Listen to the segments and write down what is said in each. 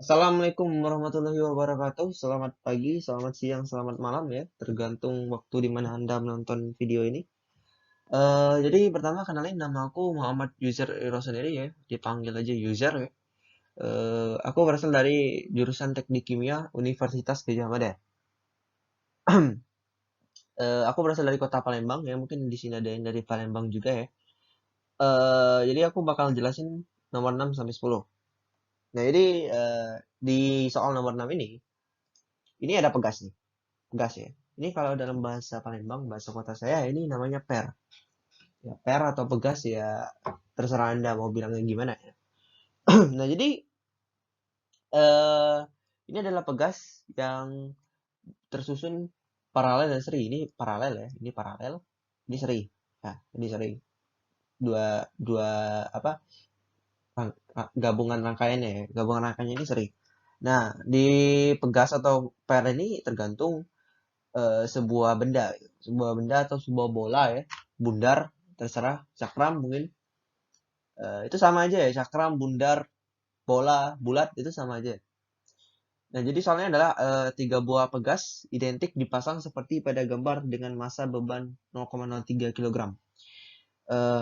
Assalamualaikum warahmatullahi wabarakatuh. Selamat pagi, selamat siang, selamat malam ya. Tergantung waktu di mana Anda menonton video ini. Jadi pertama kenalin nama aku Muhammad User Iro sendiri ya. Dipanggil aja User ya. Aku berasal dari jurusan Teknik Kimia Universitas Gadjah Mada. Aku berasal dari kota Palembang ya. Mungkin di sini ada yang dari Palembang juga ya. Jadi aku bakal jelasin nomor 6 sampai 10. Nah, jadi di soal nomor 6 ini ada pegas nih. Gas ya. Ini kalau dalam bahasa Palembang, bahasa kota saya ini namanya per. Ya, per atau pegas ya terserah Anda mau bilangnya gimana ya. Nah, jadi eh ini adalah pegas yang tersusun paralel dan seri. Ini paralel ya, ini paralel, ini seri. Nah, ini seri. Dua dua apa? Gabungan rangkaiannya ya. Gabungan rangkaiannya ini seri. Nah, di pegas atau per ini tergantung sebuah benda, atau sebuah bola ya, bundar, terserah, cakram mungkin. Itu sama aja ya, cakram, bundar, bola, bulat itu sama aja. Nah, jadi soalnya adalah tiga buah pegas identik dipasang seperti pada gambar dengan massa beban 0,03 kg.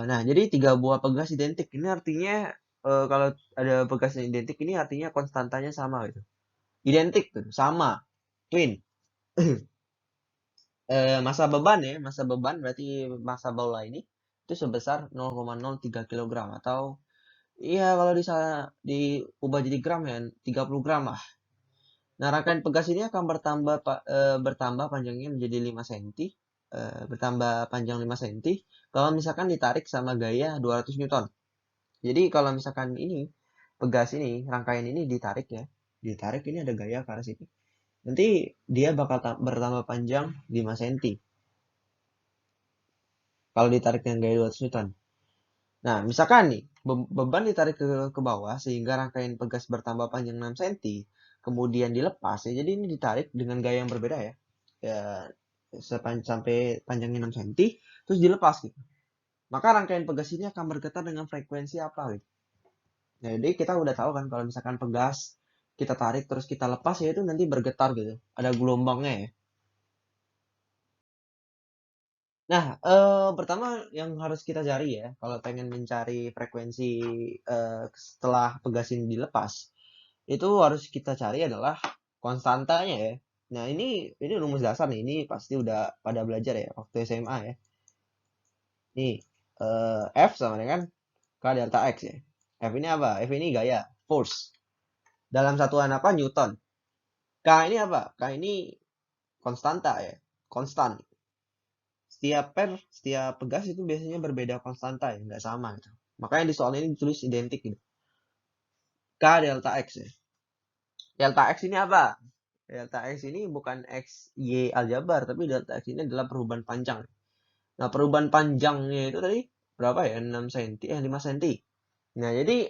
Nah, jadi tiga buah pegas identik ini artinya kalau ada pegas yang identik ini artinya konstantanya sama gitu. Identik tuh, sama, twin. Massa beban berarti massa bola ini itu sebesar 0,03 kg atau iya kalau di sana diubah jadi gram ya 30 gram lah. Nah, rangkaian pegas ini akan bertambah panjangnya menjadi 5 cm, bertambah panjang 5 cm kalau misalkan ditarik sama gaya 200 Newton. Jadi kalau misalkan ini pegas ini, rangkaian ini ditarik ya. Ditarik ini ada gaya ke arah sini. Nanti dia bakal bertambah panjang 5 cm kalau ditarik dengan gaya 200 Newton. Nah, misalkan nih, beban ditarik ke bawah sehingga rangkaian pegas bertambah panjang 6 cm, kemudian dilepas ya. Jadi ini ditarik dengan gaya yang berbeda ya. Ya sampai panjangnya 6 cm, terus dilepas gitu. Maka rangkaian pegas ini akan bergetar dengan frekuensi apa gitu. Nah, jadi kita udah tahu kan kalau misalkan pegas kita tarik terus kita lepas ya itu nanti bergetar gitu. Ada gelombangnya ya. Nah, pertama yang harus kita cari ya, kalau pengen mencari frekuensi setelah pegas ini dilepas, itu harus kita cari adalah konstantanya ya. Nah, ini rumus dasar nih, ini pasti udah pada belajar ya waktu SMA ya. Nih, F sama dengan K delta X ya. F ini apa? F ini gaya, force. Dalam satuan apa? Newton. K ini apa? K ini konstanta ya, konstan. Setiap pegas itu biasanya berbeda konstanta ya, nggak sama gitu. Makanya di soal ini ditulis identik gitu. K delta X ya. Delta X ini apa? Delta X ini bukan X, Y aljabar, tapi delta X ini adalah perubahan panjang. Nah, perubahan panjangnya itu tadi berapa ya? 6 cm, 5 cm. Nah, jadi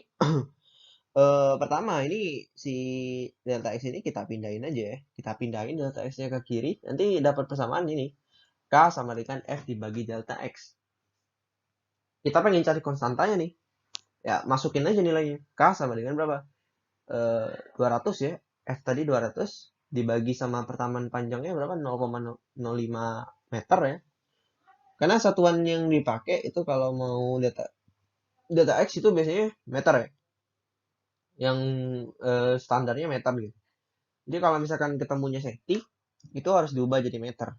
pertama ini si delta X ini kita pindahin aja ya. Kita pindahin delta X-nya ke kiri, nanti dapat persamaan ini. K sama dengan F dibagi delta X. Kita pengen cari konstantanya nih. Ya, masukin aja nilainya. K sama dengan berapa? 200 ya. F tadi 200 dibagi sama pertamaan panjangnya berapa? 0,05 meter ya. Karena satuan yang dipakai itu kalau mau data X itu biasanya meter ya. Yang standarnya meter gitu. Jadi kalau misalkan ketemunya senti, itu harus diubah jadi meter.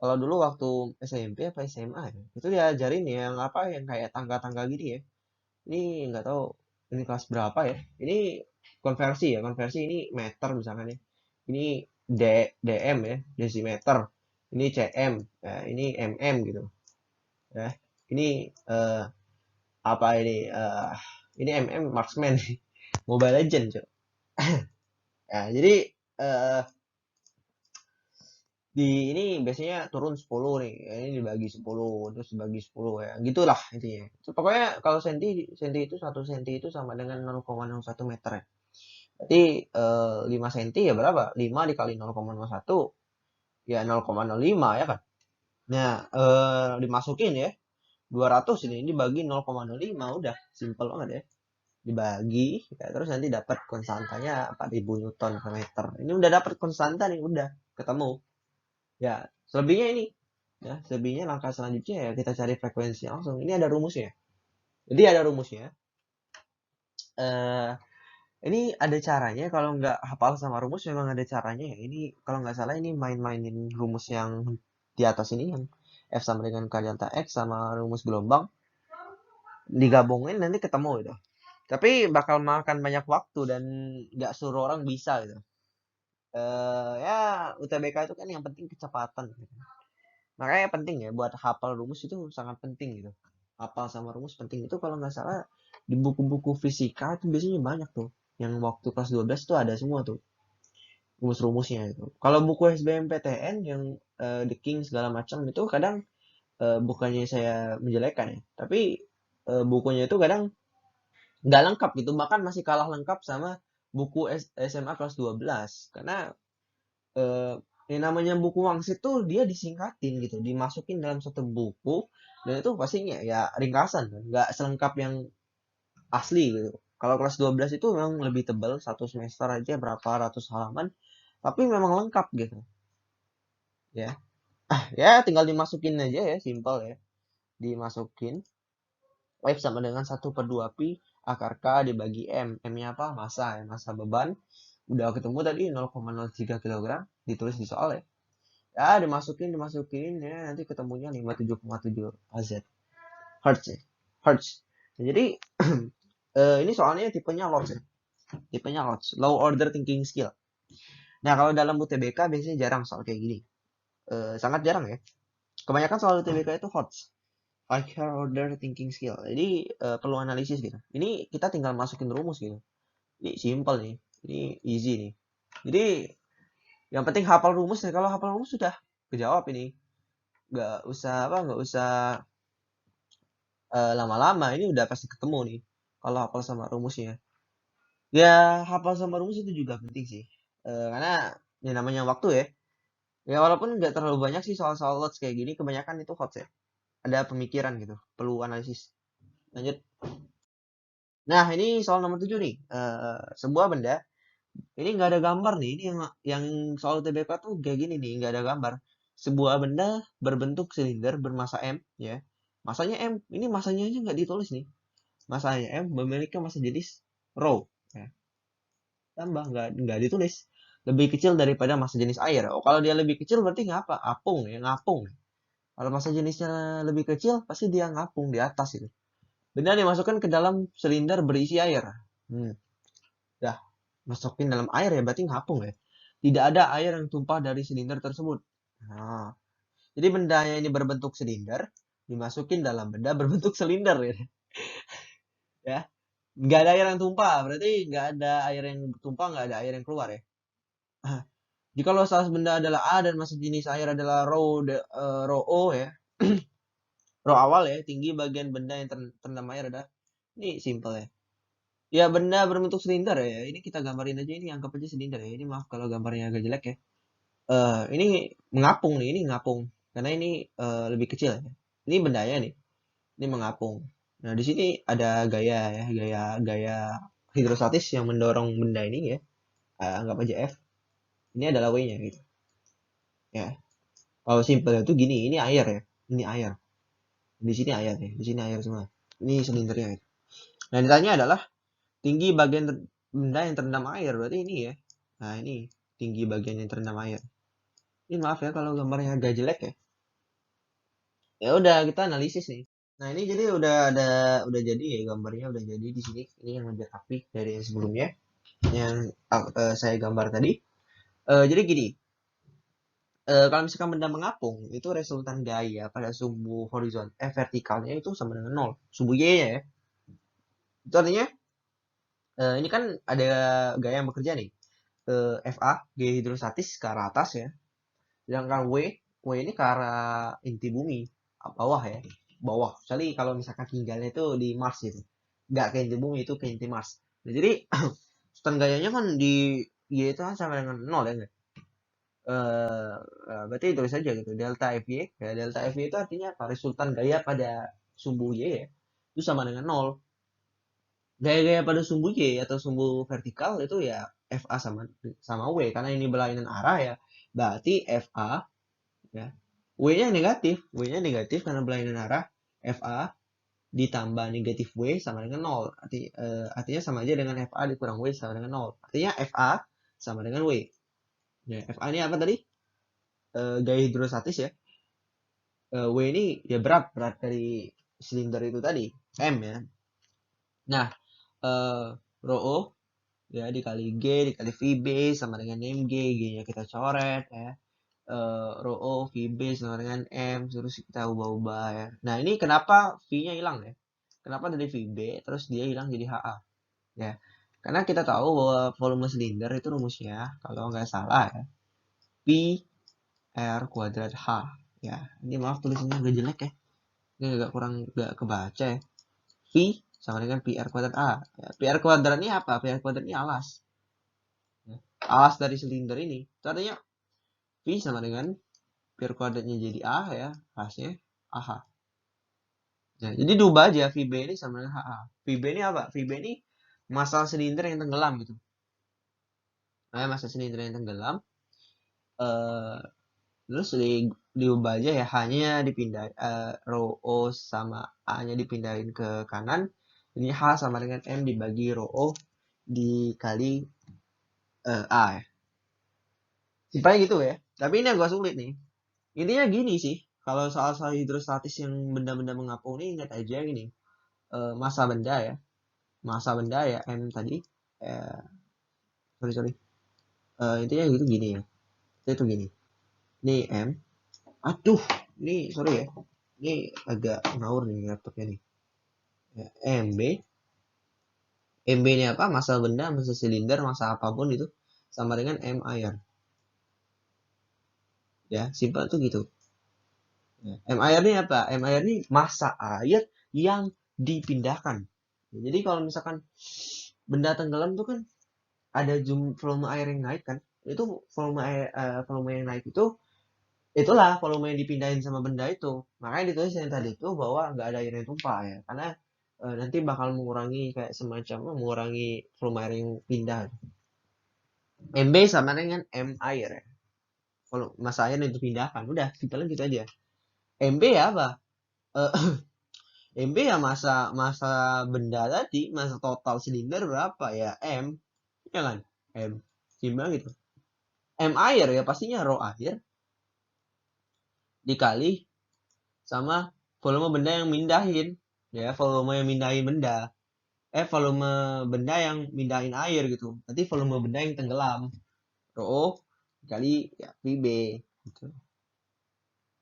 Kalau dulu waktu SMP apa SMA ya, itu diajarin yang apa yang kayak tangga-tangga gini ya. Ini nggak tahu ini kelas berapa ya. Ini konversi ya, konversi ini meter misalkan ya. Ini DM ya, desimeter. Ini cm, ya, ini mm gitu. Ya, ini apa ini marksman Mobile Legend cuy. Ya, jadi eh, ini biasanya turun 10 nih. Ini dibagi 10 terus dibagi 10 ya. Gitulah intinya. Pokoknya kalau senti itu 1 senti itu sama dengan 0,01 meter ya. Berarti 5 senti ya berapa? 5 dikali 0,01 ya 0,05 ya kan. Nah, dimasukin ya. 200 ini dibagi 0,05 udah simple banget ya. dibagi ya, terus nanti dapat konstantanya 4000 Newton per meter. Ini udah dapat konstanta nih, udah ketemu. Ya, selebihnya ini ya, selebihnya langkah selanjutnya ya kita cari frekuensi langsung. Ini ada rumusnya. Jadi ada rumusnya. Eh ini ada caranya, kalau nggak hafal sama rumus memang ada caranya ya. Ini kalau nggak salah ini main-mainin rumus yang di atas ini yang F sama dengan K delta X sama rumus gelombang digabungin nanti ketemu gitu. Tapi bakal makan banyak waktu dan nggak suruh orang bisa gitu. Ya UTBK itu kan yang penting kecepatan gitu. Makanya penting ya buat hafal rumus itu sangat penting gitu. Hafal sama rumus penting itu kalau nggak salah di buku-buku fisika itu biasanya banyak tuh. Yang waktu kelas 12 tuh ada semua tuh rumus-rumusnya itu. Kalau buku SBMPTN yang The King segala macam itu kadang bukannya saya menjelekkan ya, tapi bukunya itu kadang nggak lengkap gitu, bahkan masih kalah lengkap sama buku SMA kelas 12 karena eh, yang namanya buku wangsit tuh dia disingkatin gitu, dimasukin dalam satu buku dan itu pastinya ya ringkasan kan, nggak selengkap yang asli gitu. Kalau kelas 12 itu memang lebih tebal, satu semester aja berapa ratus halaman, tapi memang lengkap gitu ya. Ya tinggal dimasukin aja ya, simpel ya, dimasukin F sama dengan 1/2 pi akar K dibagi M. M-nya apa? Massa ya, massa beban. Udah ketemu tadi 0,03 kg, ditulis di soal ya. Ya, dimasukin ya, nanti ketemunya 57,7 Az. Hertz ya. Hertz. Nah, jadi ini soalnya tipenya LOTS ya. Tipenya LOTS, Low Order Thinking Skill. Nah, kalau dalam UTBK biasanya jarang soal kayak gini. Sangat jarang ya. Kebanyakan soal UTBK itu HOTS. Higher order thinking skill. Jadi perlu analisis gitu. Ini kita tinggal masukin rumus gitu. Ini simple nih. Ini easy nih. Jadi yang penting hafal rumus ya. Kalau hafal rumus sudah kejawab ini. Nggak usah apa, nggak usah lama-lama. Ini udah pasti ketemu nih. Kalau hafal sama rumusnya. Ya hafal sama rumus itu juga penting sih. Karena ini namanya waktu ya. Ya walaupun nggak terlalu banyak sih soal-soal lots kayak gini. Kebanyakan itu hot ya. Ada pemikiran gitu. Perlu analisis. Lanjut. Nah, ini soal nomor 7 nih. Sebuah benda, ini nggak ada gambar nih. Ini yang soal TBK tuh kayak gini nih, nggak ada gambar. Sebuah benda berbentuk silinder bermasa M, ya. Masanya M, ini masanya aja nggak ditulis nih. Masanya M memiliki massa jenis rho. Ya. Tambah, nggak ditulis. Lebih kecil daripada massa jenis air. Oh, kalau dia lebih kecil berarti ngapa? Apung ya, ngapung. Kalau massa jenisnya lebih kecil, pasti dia ngapung di atas itu. Benda dimasukkan ke dalam silinder berisi air. Hmm. Dah, masukin dalam air ya, berarti ngapung ya. Tidak ada air yang tumpah dari silinder tersebut. Nah, jadi bendanya ini berbentuk silinder, dimasukin dalam benda berbentuk silinder ya. Ya, nggak ada air yang tumpah, berarti nggak ada air yang tumpah, nggak ada air yang keluar ya. Jika luas benda adalah A dan massa jenis air adalah rho O ya, rho awal ya, tinggi bagian benda yang terendam air ada. Ini simple ya. Ya benda berbentuk silinder ya. Ini kita gambarin aja, ini anggap aja silinder ya. Ini maaf kalau gambarnya agak jelek ya. Ini mengapung nih, ini ngapung. Karena ini lebih kecil ya. Ini bendanya nih. Ini mengapung. Nah, di sini ada gaya ya, gaya hidrostatis yang mendorong benda ini ya. Anggap aja F. Ini adalah W-nya gitu. Ya. Kalau simple itu gini, ini air ya. Ini air. Di sini air ya. Di sini air semua. Ini silindernya gitu. Nah, ditanya adalah tinggi bagian benda yang terendam air. Berarti ini ya. Nah, ini tinggi bagian yang terendam air. Ini maaf ya kalau gambarnya agak jelek ya. Ya udah kita analisis nih. Nah, ini jadi udah jadi ya gambarnya, udah jadi di sini. Ini yang lebih rapi dari yang sebelumnya yang saya gambar tadi. Jadi gini, kalau misalkan benda mengapung itu resultan gaya pada sumbu horizontal vertikalnya itu sama dengan 0. Sumbu y-nya ya. Itu artinya ini kan ada gaya yang bekerja nih. FA, gaya hidrostatis ke arah atas ya. Sedangkan W ini ke arah inti bumi, bawah ya, bawah. Kecuali kalau misalkan tinggalnya itu di Mars gitu, nggak ke inti bumi, itu ke inti Mars. Nah, jadi sultan gayanya kan di Y itu kan sama dengan 0 ya nggak? Berarti tulis saja gitu, delta FY. Ya, delta FY itu artinya apa? Resultan gaya pada sumbu Y ya, itu sama dengan 0. Gaya-gaya pada sumbu Y atau sumbu vertikal itu ya FA sama sama W, karena ini berlainan arah ya. Berarti FA ya. W-nya negatif. W-nya negatif karena berlainan arah. FA ditambah negatif W sama dengan 0. Artinya sama aja dengan FA dikurang W sama dengan 0. Artinya FA sama dengan W. Ya, FA ini apa tadi? Gaya hidrostatis ya. W ini ya berat dari silinder itu tadi, M ya. Nah, rho O ya dikali G dikali VB sama dengan MG, G-nya kita coret ya. Rho O VB sama dengan M, terus kita ubah-ubah ya. Nah, ini kenapa V-nya hilang ya? Kenapa dari VB terus dia hilang jadi HA ya? Karena kita tahu bahwa volume silinder itu rumusnya kalau nggak salah ya, P R kuadrat H ya. Ini maaf tulisannya agak jelek ya. Ini agak kurang gak kebaca ya. V sama dengan PR kuadrat A. Ya, PR kuadrat ini apa? PR kuadrat ini alas. Ya, alas dari silinder ini. Itu artinya V sama dengan PR kuadratnya jadi A ya. Alasnya AH. Ya, jadi diubah aja VB ini sama dengan HA. VB ini apa? VB ini massa silinder yang tenggelam gitu. Nah, massa silinder yang tenggelam. Terus diubah aja ya, hanya dipindah rho O sama A-nya dipindahin ke kanan. Ini H sama dengan M dibagi rho O dikali A ya. Simpelnya gitu ya. Tapi ini agak sulit nih. Intinya gini sih. Kalau soal-soal hidrostatis yang benda-benda mengapung ini ingat aja gini. Massa benda ya. Massa benda ya M tadi. Eh, sorry. Intinya gitu gini ya. Itu gini. Ini M. Aduh. Ini sorry ya. Ini agak ngawur nih laptopnya nih. Ya, MB. MB ini apa? Massa benda, massa silinder, massa apapun itu sama dengan M air. Ya, simpel tuh gitu. M air ini apa? M air ini massa air yang dipindahkan. Jadi kalau misalkan benda tenggelam tuh kan ada volume air yang naik kan? Itu volume yang naik itu itulah volume yang dipindahin sama benda itu. Makanya ditulis yang tadi itu bahwa nggak ada air yang tumpah ya, karena nanti bakal mengurangi kayak semacam mengurangi volume air yang pindah. MB sama dengan M air ya. Kalau massa air yang dipindahkan, udah kita gitu aja. MB ya apa? Eh, MB ya masa benda tadi, masa total silinder berapa ya? M, ya kan? M, simpel gitu. M air ya pastinya rho air dikali sama volume benda yang mindahin, ya volume yang mindahin benda. Volume benda yang mindahin air gitu. Nanti volume benda yang tenggelam. Rho dikali ya VB gitu.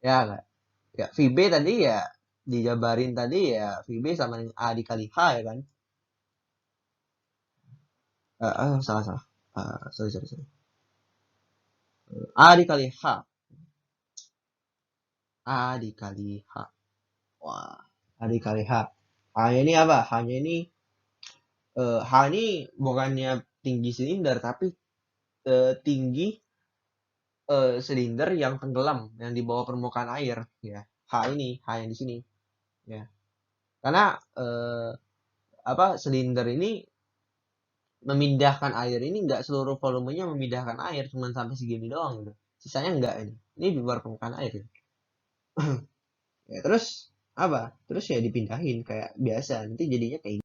Ya enggak? Ya VB tadi ya dijabarin tadi ya VB sama dengan A dikali H ya kan? Salah. Sorry. A dikali H. A dikali H. Wah, A dikali H. H-nya ini apa? H-nya ini H ini bukannya tinggi silinder tapi tinggi silinder yang tenggelam yang di bawah permukaan air ya. H yang di sini ya. Karena silinder ini memindahkan air ini nggak seluruh volumenya memindahkan air, cuma sampai segini doang gitu. Sisanya enggak ini. Ini di luar permukaan air. Gitu. Ya, terus apa? Terus ya dipindahin kayak biasa. Nanti jadinya kayak